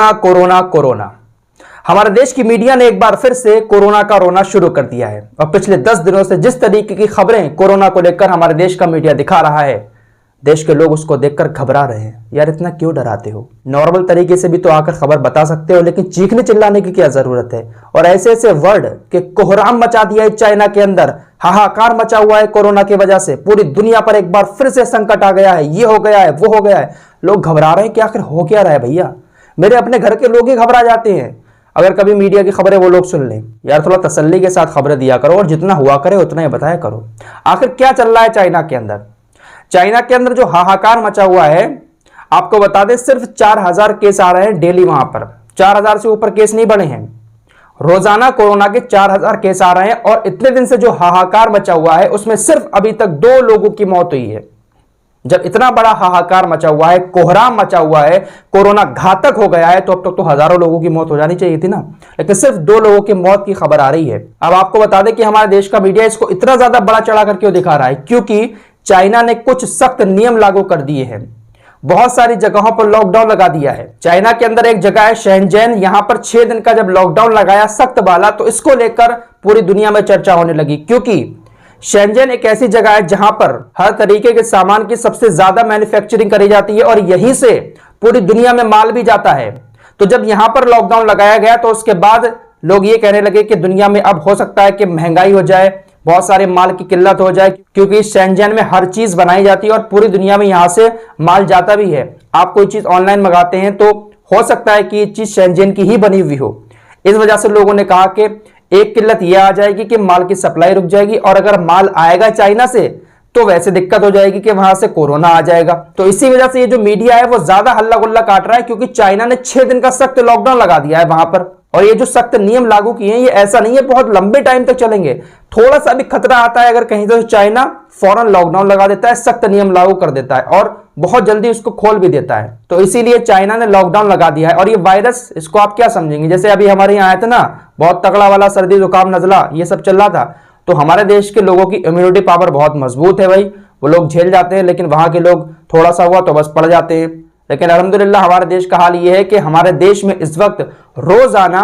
Corona corona corona. हमारे देश की मीडिया ने एक बार फिर से कोरोना का रोना शुरू कर दिया है और पिछले 10 दिनों से जिस तरीके की खबरें कोरोना को लेकर हमारे देश का मीडिया दिखा रहा है, देश के लोग उसको देखकर घबरा रहे हैं। यार इतना क्यों डराते हो? नॉर्मल तरीके से भी तो आकर खबर बता सकते हो, लेकिन चीखने चिल्लाने की क्या जरूरत है? और ऐसे ऐसे वर्ड के कोहराम मचा दिया है चाइना के अंदर, हाहाकार मचा हुआ है कोरोना की वजह से। पूरी दुनिया पर एक बार फिर से संकट आ गया है, ये हो गया है, वो हो गया है। लोग घबरा रहे हैं कि आखिर हो क्या रहा है भैया? मेरे अपने घर के लोग ही घबरा जाते हैं अगर कभी मीडिया की खबरें वो लोग सुन लें। यार थोड़ा तसल्ली के साथ खबरें दिया करो और जितना हुआ करे उतना ही बताया करो। आखिर क्या चल रहा है चाइना के अंदर? चाइना के अंदर जो हाहाकार मचा हुआ है, आपको बता दें सिर्फ 4000 केस आ रहे हैं डेली। वहां पर 4000 से ऊपर केस नहीं बढ़े हैं। रोजाना कोरोना के 4000 केस आ रहे हैं और इतने दिन से जो हाहाकार मचा हुआ है उसमें सिर्फ अभी तक 2 लोगों की मौत हुई है। जब इतना बड़ा हाहाकार मचा हुआ है, कोहराम मचा हुआ है, कोरोना घातक हो गया है, तो अब तक तो हजारों लोगों की मौत हो जानी चाहिए थी ना, लेकिन सिर्फ 2 लोगों की मौत की खबर आ रही है। अब आपको बता दें कि हमारे देश का मीडिया इसको इतना ज्यादा बड़ा चढ़ाकर क्यों दिखा रहा है? क्योंकि चाइना ने कुछ सख्त नियम लागू कर दिए हैं। बहुत सारी जगहों पर लॉकडाउन लगा दिया है। चाइना के अंदर एक जगह है शेंजन, यहां पर 6 दिन का जब लॉकडाउन लगाया सख्त वाला, तो इसको लेकर पूरी दुनिया में चर्चा होने लगी। क्योंकि शेंजन एक ऐसी जगह है जहां पर हर तरीके के सामान की सबसे ज्यादा मैन्युफैक्चरिंग करी जाती है और यहीं से पूरी दुनिया में माल भी जाता है। तो जब यहां पर लॉकडाउन लगाया गया तो उसके बाद लोग ये कहने लगे कि दुनिया में अब हो सकता है कि महंगाई हो जाए, बहुत सारे माल की किल्लत हो जाए, क्योंकि शेंजन में हर चीज बनाई जाती है और पूरी दुनिया में यहां से माल जाता भी है। आप कोई चीज ऑनलाइन मंगाते हैं तो हो सकता है कि ये चीज शेंजन की ही बनी हुई हो। इस वजह से लोगों ने कहा कि एक किल्लत यह आ जाएगी कि माल की सप्लाई रुक जाएगी और अगर माल आएगा चाइना से तो वैसे दिक्कत हो जाएगी कि वहां से कोरोना आ जाएगा। तो इसी वजह से ये जो मीडिया है वो ज्यादा हल्ला गुल्ला काट रहा है, क्योंकि चाइना ने 6 दिन का सख्त लॉकडाउन लगा दिया है वहां पर। और ये जो सख्त नियम लागू किए हैं ये ऐसा नहीं है बहुत लंबे टाइम तक चलेंगे। थोड़ा सा भी खतरा आता है अगर कहीं तो चाइना फौरन लॉकडाउन लगा देता है, सख्त नियम लागू कर देता है और बहुत जल्दी उसको खोल भी देता है। तो इसीलिए चाइना ने लॉकडाउन लगा दिया है। और ये वायरस, इसको आप क्या समझेंगे? जैसे अभी हमारे यहाँ आया था ना बहुत तगड़ा वाला सर्दी जुकाम नजला, ये सब चल रहा था, तो हमारे देश के लोगों की इम्यूनिटी पावर बहुत मजबूत है भाई, वो लोग झेल जाते हैं। लेकिन वहां के लोग थोड़ा सा हुआ तो बस पड़ जाते हैं। लेकिन अल्हम्दुलिल्लाह हमारे देश का हाल ये है कि हमारे देश में इस वक्त रोजाना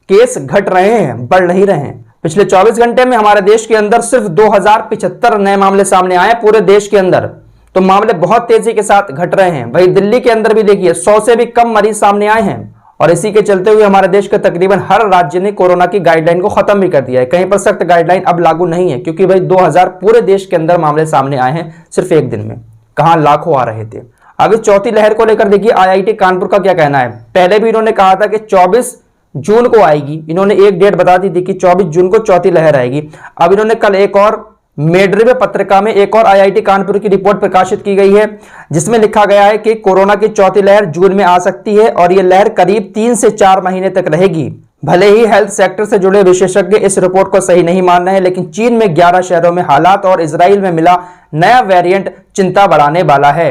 केस घट रहे हैं, बढ़ नहीं रहे हैं। पिछले 24 घंटे में हमारे देश के अंदर सिर्फ 2075 नए मामले सामने आए पूरे देश के अंदर। तो मामले बहुत तेजी के साथ घट रहे हैं। वही दिल्ली के अंदर भी देखिए 100 से भी कम मरीज सामने आए हैं। और इसी के चलते हुए हमारे देश के तकरीबन हर राज्य ने कोरोना की गाइडलाइन को खत्म भी कर दिया है। कहीं पर सख्त गाइडलाइन अब लागू नहीं है, क्योंकि भाई 2000 पूरे देश के अंदर मामले सामने आए हैं सिर्फ एक दिन में, कहां लाखों आ रहे थे। अब इस चौथी लहर को लेकर देखिए IIT कानपुर का क्या कहना है। पहले भी इन्होंने कहा था कि 24 जून को आएगी, इन्होंने एक डेट बता दी थी कि 24 जून को चौथी लहर आएगी। अब इन्होंने कल एक और मेडरी पत्रिका में एक और IIT कानपुर की रिपोर्ट प्रकाशित की गई है, जिसमें लिखा गया है कि कोरोना की चौथी लहर जून में आ सकती है और यह लहर करीब 3 से 4 महीने तक रहेगी। भले ही हेल्थ सेक्टर से जुड़े विशेषज्ञ इस रिपोर्ट को सही नहीं मान रहे हैं, लेकिन चीन में 11 शहरों में हालात और इजराइल में मिला नया वेरिएंट चिंता बढ़ाने वाला है।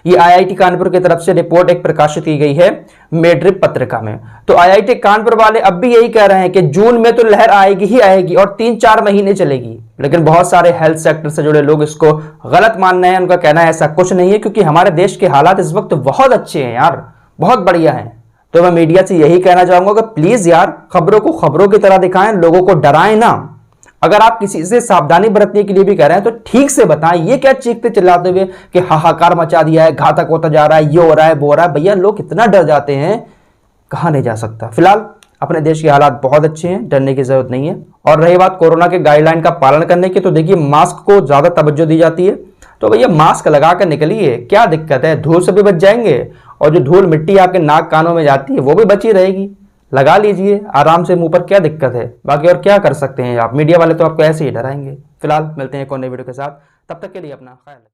ये IIT कानपुर की तरफ से रिपोर्ट एक प्रकाशित की गई है मेड्रिप पत्रिका में। तो IIT कानपुर वाले अब भी यही कह रहे हैं कि जून में तो लहर आएगी ही आएगी और 3-4 महीने चलेगी। लेकिन बहुत सारे हेल्थ सेक्टर से जुड़े लोग इसको गलत मान रहे हैं। उनका कहना है ऐसा कुछ नहीं है, क्योंकि हमारे देश के हालात इस वक्त बहुत अच्छे हैं यार, बहुत बढ़िया हैं। तो मैं मीडिया से यही कहना चाहूंगा कि प्लीज यार खबरों को खबरों की तरह दिखाएं, लोगों को डराएं ना। अगर आप किसी से सावधानी बरतने के लिए भी कह रहे हैं तो ठीक से बताएं। ये क्या चीखते चिल्लाते हुए कि हाहाकार मचा दिया है, घातक होता जा रहा है, ये हो रहा है, वो हो रहा है। भैया लोग इतना डर जाते हैं, कहां नहीं जा सकता। फिलहाल अपने देश के हालात बहुत अच्छे हैं, डरने की जरूरत नहीं है। और रही बात कोरोना के गाइडलाइन का पालन करने की, तो देखिए मास्क को ज्यादा तवज्जो दी जाती है। तो भैया मास्क लगा कर निकलिए, क्या दिक्कत है? धूल से भी बच जाएंगे और जो धूल मिट्टी आपके नाक कानों में जाती है वो भी बची रहेगी। लगा लीजिए आराम से मुंह पर, क्या दिक्कत है? बाकी और क्या कर सकते हैं आप? मीडिया वाले तो आपको ऐसे ही डराएंगे। फिलहाल मिलते हैं एक और नई वीडियो के साथ, तब तक के लिए अपना ख्याल रखिए।